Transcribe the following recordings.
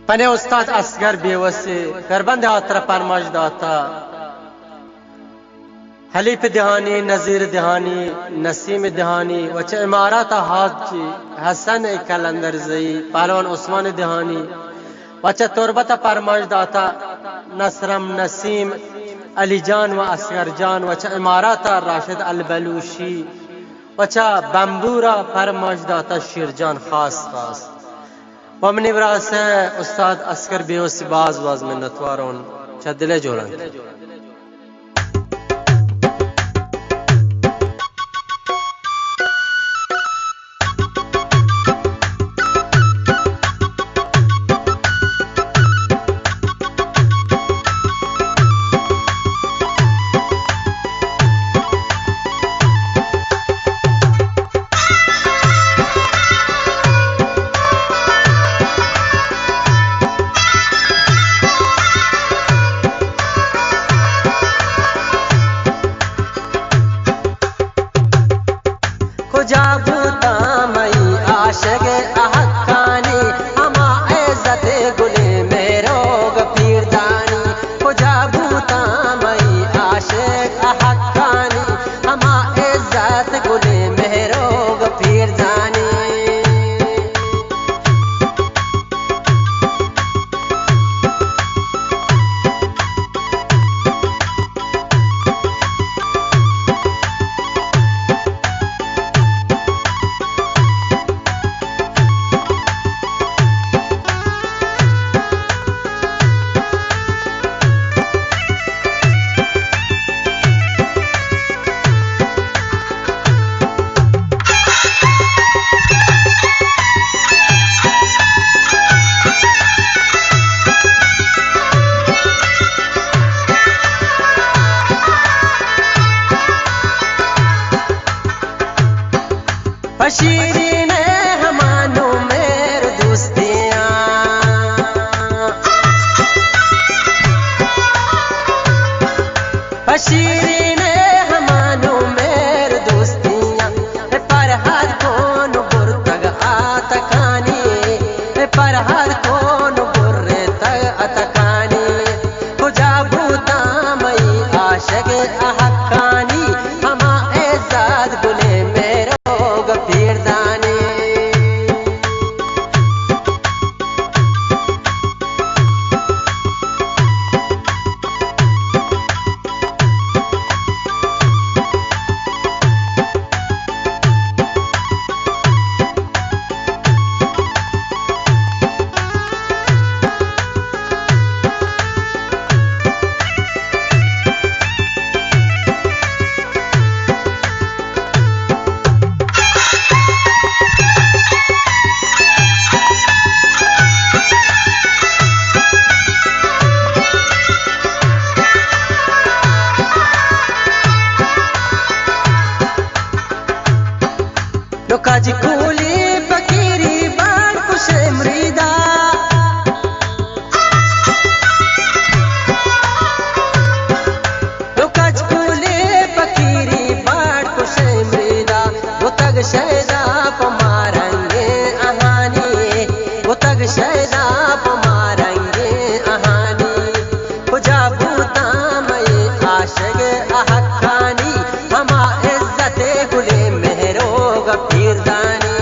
पने उस्ताद असगर बेवसे करबंद आतर परमाश दाता हलीफ दहानी नजीर दहानी नसीम दहानी वच इमारत हाजी हसन कलंदर जई पहलवान उस्मान दहानी वच तुरबत परमाश दाता नसरम नसीम अली जान व असगर जान वच इमारत राशिद अल बलूशी वचा बम्बूरा परमाश दाता शिरजान खास खास वमनी वरास उस्ताद असगर बेवसी बाज बाज मिन्नतवारों चदिले जोड़न जाबूता मई आशग अहकानी हमा इज्जत गुले मेरोग पीरदानी को जाबूता मई आशग अहकानी हमा इज्जत गुले मेरोग पीरदानी बशीरीन हमानो मेरे दोस्तियाँ बशीरीन हमानो मेरे दोस्तियाँ पर हर कौन बुरतग आतकानी पर हर कौन बुर्रे तग अतकानी को जाबूता मई आशग अहकानी हमा इज्जत गुले काजी कूली फकीरी बाण कुशे मृदा काज कूली फकीरी बाण कुशे मृदा वो तग शैदा पमारंगे अहानी वो तग शैदा पमारंगे अहानी को जाबूता मई आशग अहकानी हमा इज्जत गुले मेहरोग पीरदानी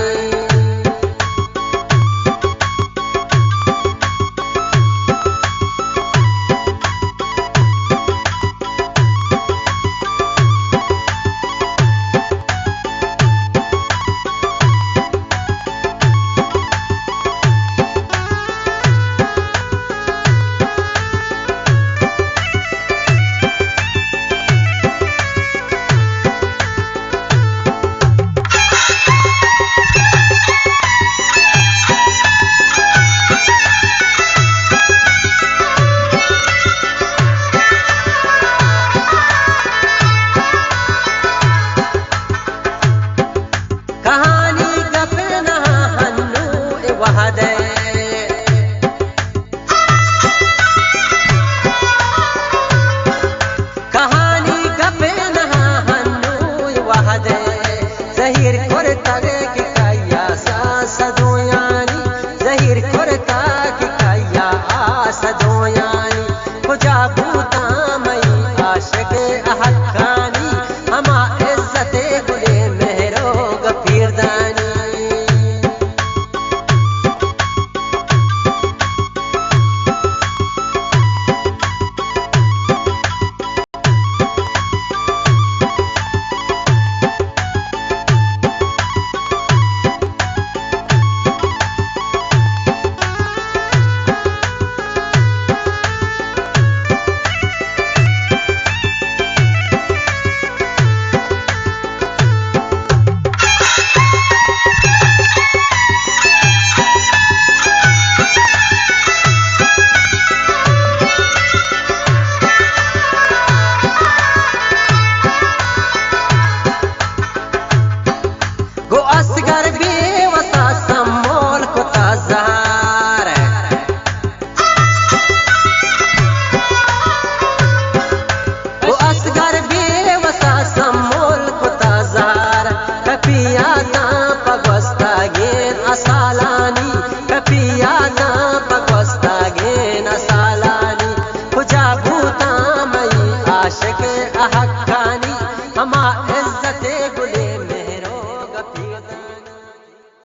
आशिक अहक